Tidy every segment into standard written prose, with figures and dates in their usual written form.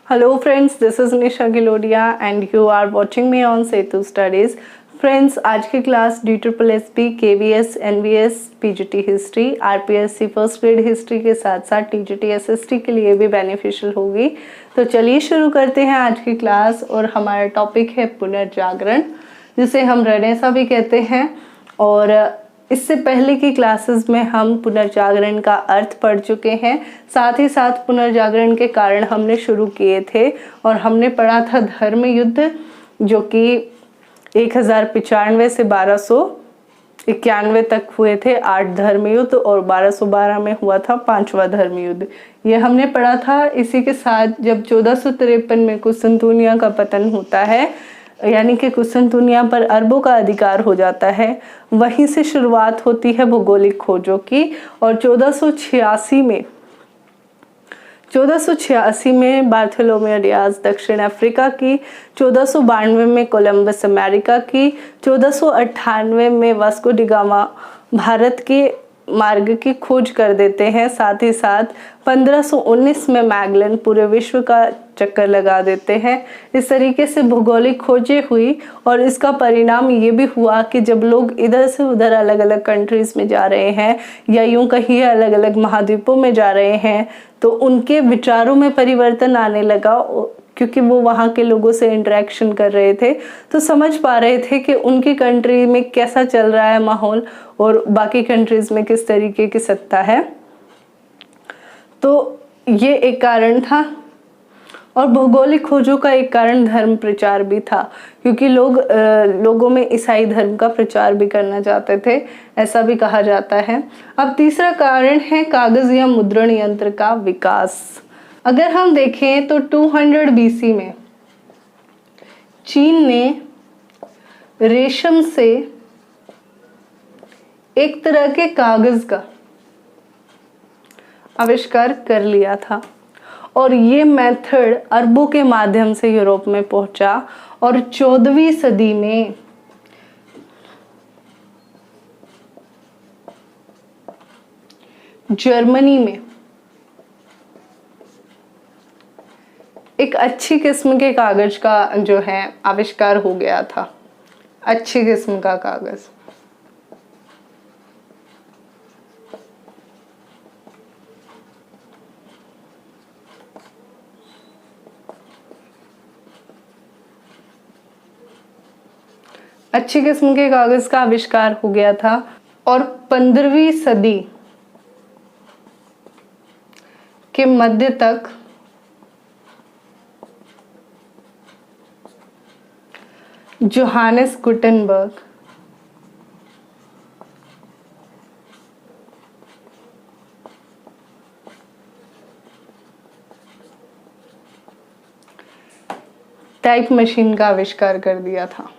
Hello friends, this is Nisha Gilodia and you are watching me on Setu Studies. Friends, आज की class DSSB, KVS, NVS, PGT history, RPSC first grade history के साथ साथ TGT SST के लिए भी beneficial होगी। तो चलिए शुरू करते हैं आज की क्लास। और हमारा टॉपिक है पुनर्जागरण, जिसे हम रेनेसा भी कहते हैं। और इससे पहले की क्लासेस में हम पुनर्जागरण का अर्थ पढ़ चुके हैं, साथ ही साथ पुनर्जागरण के कारण हमने शुरू किए थे। और हमने पढ़ा था धर्म युद्ध, जो कि 1095 से 1291 तक हुए थे 8 धर्म युद्ध, और 1212 में हुआ था 5वां धर्म युद्ध। ये हमने पढ़ा था। इसी के साथ जब 1453 में कुस्तुनतुनिया का पतन होता है, यानी कि कुस्तुनतुनिया पर अरबों का अधिकार हो जाता है, वहीं से शुरुआत होती है भौगोलिक खोजों की। और 1486 में बार्थोलोमेव डियाज दक्षिण अफ्रीका की, 1492 में कोलंबस अमेरिका की, 1498 में वास्को डी गामा भारत के मार्ग की खोज कर देते हैं। साथ ही साथ 1519 में मैगलन पूरे विश्व का चक्कर लगा देते हैं। इस तरीके से भौगोलिक खोजें हुई और इसका परिणाम ये भी हुआ कि जब लोग इधर से उधर अलग अलग कंट्रीज में जा रहे हैं, या यूं कहिए अलग अलग महाद्वीपों में जा रहे हैं, तो उनके विचारों में परिवर्तन आने लगा, क्योंकि वो वहाँ के लोगों से इंटरेक्शन कर रहे थे, तो समझ पा रहे थे कि उनकी कंट्री में कैसा चल रहा है माहौल और बाकी कंट्रीज में किस तरीके की सत्ता है। तो ये एक कारण था। और भौगोलिक खोजों का एक कारण धर्म प्रचार भी था, क्योंकि लोगों में ईसाई धर्म का प्रचार भी करना चाहते थे, ऐसा भी कहा जाता है। अब तीसरा कारण है कागज या मुद्रण यंत्र का विकास। अगर हम देखें तो 200 BC में चीन ने रेशम से एक तरह के कागज का आविष्कार कर लिया था, और ये मेथड अरबों के माध्यम से यूरोप में पहुंचा। और 14वीं सदी में जर्मनी में एक अच्छी किस्म के कागज का जो है आविष्कार हो गया था। अच्छी किस्म का कागज, अच्छी किस्म के कागज का आविष्कार हो गया था। और 15वीं सदी के मध्य तक जोहानेस गुटेनबर्ग टाइप मशीन का आविष्कार कर दिया था।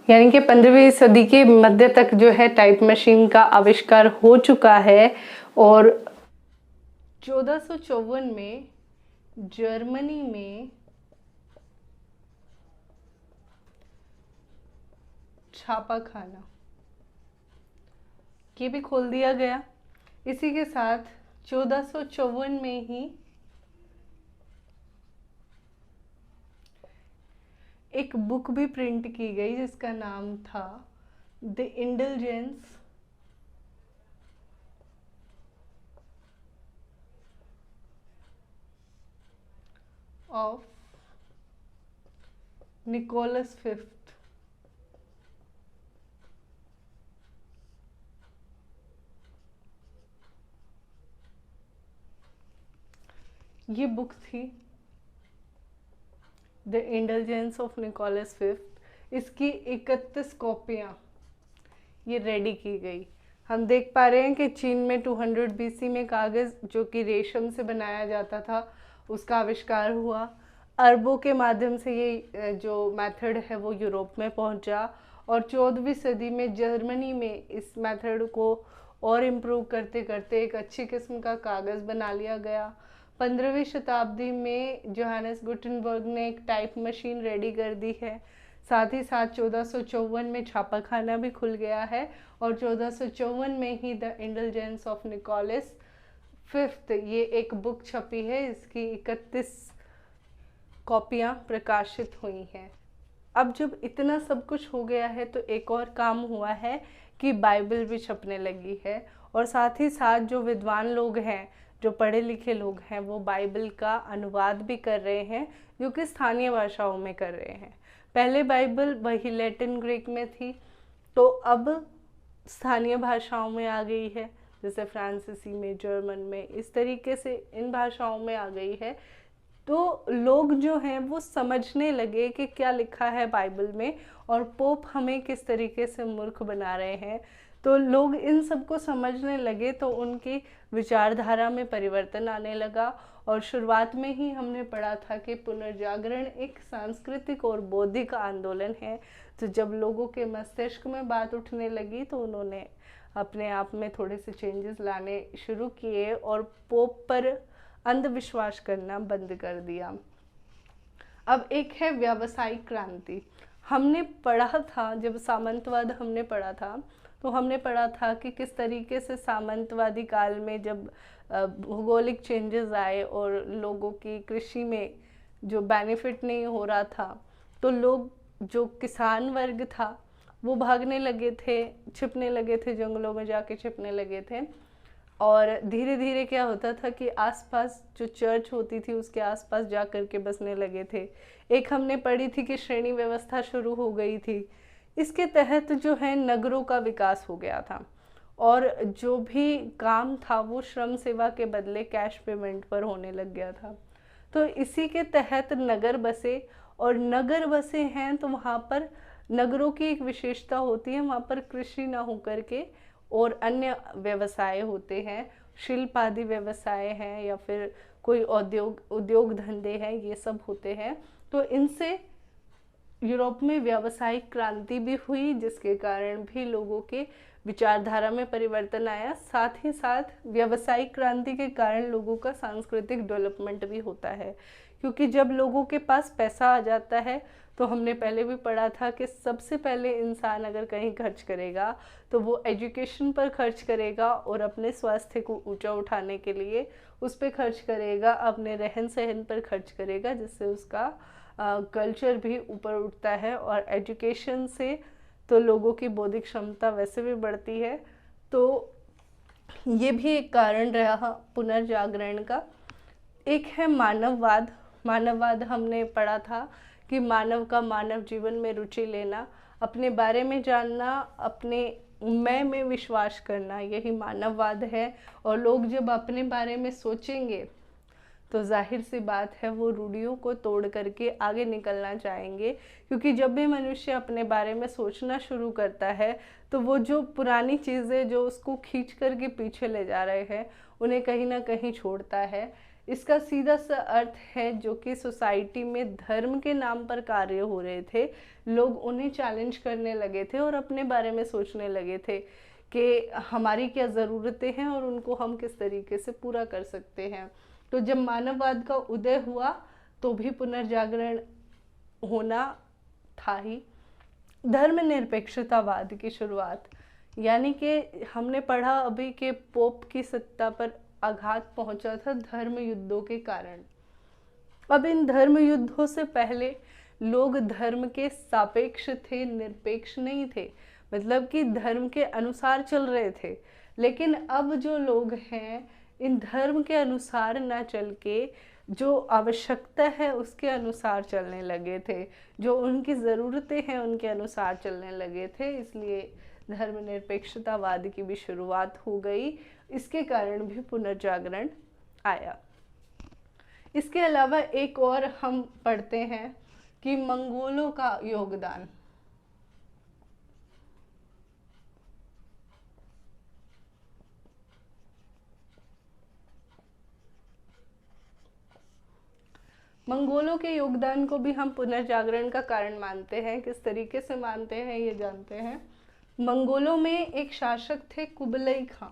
यानी कि 15वीं सदी के मध्य तक जो है टाइप मशीन का आविष्कार हो चुका है। और 1454 में जर्मनी में छापाखाना ये भी खोल दिया गया। इसी के साथ 1454 में ही एक बुक भी प्रिंट की गई, जिसका नाम था the indulgence of Nicholas fifth. ये बुक थी the indulgence of Nicholas fifth. इसकी 31 कॉपियाँ ये रेडी की गई। हम देख पा रहे हैं कि चीन में 200 BC में कागज़ जो कि रेशम से बनाया जाता था, उसका आविष्कार हुआ। अरबों के माध्यम से ये जो मेथड है वो यूरोप में पहुंचा। और 14वीं सदी में जर्मनी में इस मेथड को और इम्प्रूव करते करते एक अच्छी किस्म का कागज़ बना लिया गया। 15वीं शताब्दी में जोहानेस गुटेनबर्ग ने एक टाइप मशीन रेडी कर दी है, साथ ही साथ 1454 में छापाखाना भी खुल गया है और 1454 में ही the indulgence of Nicholas fifth ये एक बुक छपी है। इसकी 31 कॉपियाँ प्रकाशित हुई हैं। अब जब इतना सब कुछ हो गया है तो एक और काम हुआ है कि बाइबल भी छपने लगी है और साथ ही साथ जो विद्वान लोग हैं, जो पढ़े लिखे लोग हैं, वो बाइबल का अनुवाद भी कर रहे हैं, जो कि स्थानीय भाषाओं में कर रहे हैं। पहले बाइबल वही लैटिन ग्रीक में थी, तो अब स्थानीय भाषाओं में आ गई है, जैसे फ्रांसीसी में, जर्मन में, इस तरीके से इन भाषाओं में आ गई है। तो लोग जो हैं वो समझने लगे कि क्या लिखा है बाइबल में और पोप हमें किस तरीके से मूर्ख बना रहे हैं। तो लोग इन सब को समझने लगे तो उनकी विचारधारा में परिवर्तन आने लगा। और शुरुआत में ही हमने पढ़ा था कि पुनर्जागरण एक सांस्कृतिक और बौद्धिक आंदोलन है। तो जब लोगों के मस्तिष्क में बात उठने लगी तो उन्होंने अपने आप में थोड़े से चेंजेस लाने शुरू किए और पोप पर अंधविश्वास करना बंद कर दिया। अब एक है व्यावसायिक क्रांति। हमने पढ़ा था, जब सामंतवाद हमने पढ़ा था तो हमने पढ़ा था कि किस तरीके से सामंतवादी काल में जब भौगोलिक चेंजेस आए और लोगों की कृषि में जो बेनिफिट नहीं हो रहा था, तो लोग, जो किसान वर्ग था, वो भागने लगे थे, छिपने लगे थे, जंगलों में जाके छिपने लगे थे। और धीरे धीरे क्या होता था कि आसपास जो चर्च होती थी उसके आसपास जा कर के बसने लगे थे। एक हमने पढ़ी थी कि श्रेणी व्यवस्था शुरू हो गई थी। इसके तहत जो है नगरों का विकास हो गया था और जो भी काम था वो श्रम सेवा के बदले कैश पेमेंट पर होने लग गया था। तो इसी के तहत नगर बसे, और नगर बसे हैं तो वहाँ पर नगरों की एक विशेषता होती है, वहाँ पर कृषि ना हो करके और अन्य व्यवसाय होते हैं, शिल्प आदि व्यवसाय हैं या फिर कोई उद्योग धंधे हैं, ये सब होते हैं। तो इनसे यूरोप में व्यावसायिक क्रांति भी हुई, जिसके कारण भी लोगों के विचारधारा में परिवर्तन आया। साथ ही साथ व्यावसायिक क्रांति के कारण लोगों का सांस्कृतिक डेवलपमेंट भी होता है, क्योंकि जब लोगों के पास पैसा आ जाता है तो हमने पहले भी पढ़ा था कि सबसे पहले इंसान अगर कहीं खर्च करेगा तो वो एजुकेशन पर खर्च करेगा और अपने स्वास्थ्य को ऊंचा उठाने के लिए उस पर खर्च करेगा, अपने रहन सहन पर खर्च करेगा, जिससे उसका कल्चर भी ऊपर उठता है। और एजुकेशन से तो लोगों की बौद्धिक क्षमता वैसे भी बढ़ती है। तो ये भी एक कारण रहा पुनर्जागरण का। एक है मानववाद। मानववाद हमने पढ़ा था कि मानव का मानव जीवन में रुचि लेना, अपने बारे में जानना, अपने मैं में विश्वास करना, यही मानववाद है। और लोग जब अपने बारे में सोचेंगे तो जाहिर सी बात है वो रूढ़ियों को तोड़ करके आगे निकलना चाहेंगे, क्योंकि जब भी मनुष्य अपने बारे में सोचना शुरू करता है तो वो जो पुरानी चीज़ें जो उसको खींच करके पीछे ले जा रहे हैं उन्हें कहीं ना कहीं छोड़ता है। इसका सीधा सा अर्थ है जो कि सोसाइटी में धर्म के नाम पर कार्य हो रहे थे, लोग उन्हें चैलेंज करने लगे थे और अपने बारे में सोचने लगे थे कि हमारी क्या ज़रूरतें हैं और उनको हम किस तरीके से पूरा कर सकते हैं। तो जब मानववाद का उदय हुआ तो भी पुनर्जागरण होना था ही। धर्मनिरपेक्षतावाद की शुरुआत, यानी कि हमने पढ़ा अभी कि पोप की सत्ता पर आघात पहुंचा था धर्म युद्धों के कारण। अब इन धर्म युद्धों से पहले लोग धर्म के सापेक्ष थे, निरपेक्ष नहीं थे, मतलब कि धर्म के अनुसार चल रहे थे। लेकिन अब जो लोग हैं इन धर्म के अनुसार ना चल के जो आवश्यकता है उसके अनुसार चलने लगे थे, जो उनकी ज़रूरतें हैं उनके अनुसार चलने लगे थे। इसलिए धर्मनिरपेक्षतावाद की भी शुरुआत हो गई। इसके कारण भी पुनर्जागरण आया। इसके अलावा एक और हम पढ़ते हैं कि मंगोलों का योगदान। मंगोलों के योगदान को भी हम पुनर्जागरण का कारण मानते हैं। किस तरीके से मानते हैं ये जानते हैं। मंगोलों में एक शासक थे कुबलई खां।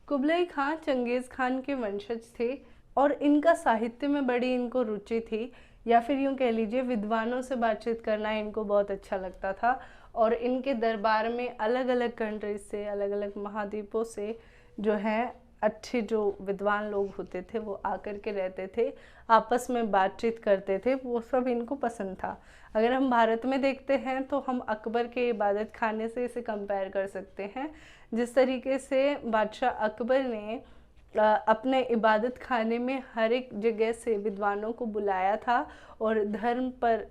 कुबलाई खां चंगेज़ खान के वंशज थे और इनका साहित्य में बड़ी इनको रुचि थी, या फिर यूँ कह लीजिए विद्वानों से बातचीत करना इनको बहुत अच्छा लगता था। और इनके दरबार में अलग अलग कंट्रीज से, अलग अलग महाद्वीपों से जो हैं अच्छे जो विद्वान लोग होते थे वो आकर के रहते थे, आपस में बातचीत करते थे, वो सब इनको पसंद था। अगर हम भारत में देखते हैं तो हम अकबर के इबादत खाने से इसे कंपेयर कर सकते हैं। जिस तरीके से बादशाह अकबर ने अपने इबादत खाने में हर एक जगह से विद्वानों को बुलाया था और धर्म पर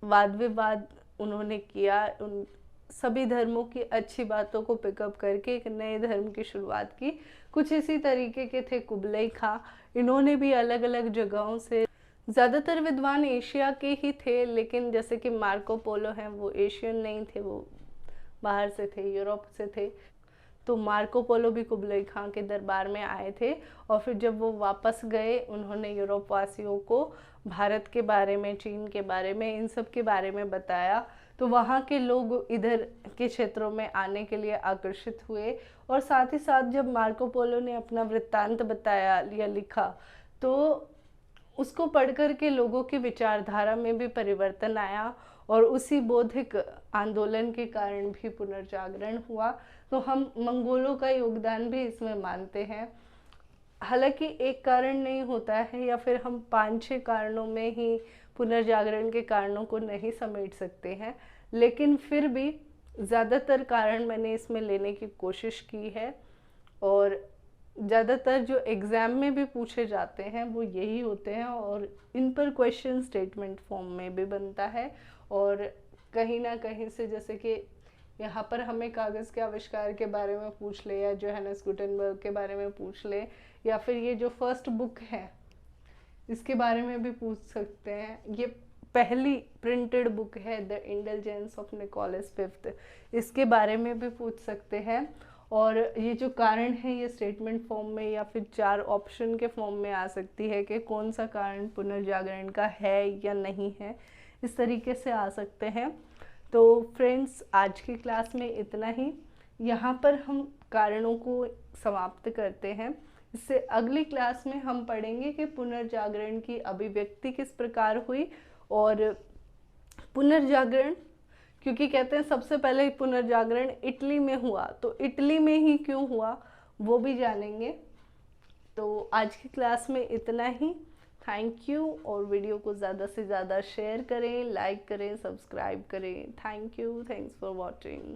वाद विवाद उन्होंने किया, उन सभी धर्मों की अच्छी बातों को पिकअप करके एक नए धर्म की शुरुआत की। कुछ इसी तरीके के थे कुबलाई खां। इन्होंने भी अलग अलग जगहों से, ज़्यादातर विद्वान एशिया के ही थे, लेकिन जैसे कि मार्को पोलो हैं वो एशियन नहीं थे, वो बाहर से थे, यूरोप से थे। तो मार्को पोलो भी कुबलाई खां के दरबार में आए थे और फिर जब वो वापस गए उन्होंने यूरोप वासियों को भारत के बारे में, चीन के बारे में, इन सब के बारे में बताया। तो वहाँ के लोग इधर के क्षेत्रों में आने के लिए आकर्षित हुए। और साथ ही साथ जब मार्को पोलो ने अपना वृत्तांत बताया या लिखा तो उसको पढ़ कर के लोगों की विचारधारा में भी परिवर्तन आया और उसी बौद्धिक आंदोलन के कारण भी पुनर्जागरण हुआ। तो हम मंगोलों का योगदान भी इसमें मानते हैं। हालांकि एक कारण नहीं होता है, या फिर हम 5-6 कारणों में ही पुनर्जागरण के कारणों को नहीं समेट सकते हैं, लेकिन फिर भी ज़्यादातर कारण मैंने इसमें लेने की कोशिश की है। और ज़्यादातर जो एग्ज़ाम में भी पूछे जाते हैं वो यही होते हैं और इन पर क्वेश्चन स्टेटमेंट फॉर्म में भी बनता है। और कहीं ना कहीं से, जैसे कि यहाँ पर हमें कागज़ के आविष्कार के बारे में पूछ ले, या जोहानस गुटेनबर्ग के बारे में पूछ ले, या फिर ये जो फर्स्ट बुक है इसके बारे में भी पूछ सकते हैं। ये पहली प्रिंटेड बुक है the indulgence of Nicholas fifth, इसके बारे में भी पूछ सकते हैं। और ये जो कारण है ये स्टेटमेंट फॉर्म में या फिर 4 ऑप्शन के फॉर्म में आ सकती है कि कौन सा कारण पुनर्जागरण का है या नहीं है, इस तरीके से आ सकते हैं। तो फ्रेंड्स, आज की क्लास में इतना ही। यहाँ पर हम कारणों को समाप्त करते हैं। इससे अगली क्लास में हम पढ़ेंगे कि पुनर्जागरण की अभिव्यक्ति किस प्रकार हुई, और पुनर्जागरण, क्योंकि कहते हैं सबसे पहले पुनर्जागरण इटली में हुआ, तो इटली में ही क्यों हुआ वो भी जानेंगे। तो आज की क्लास में इतना ही। Thank you. और वीडियो को ज़्यादा से ज़्यादा शेयर करें, लाइक करें, सब्सक्राइब करें। Thank you. Thanks for watching.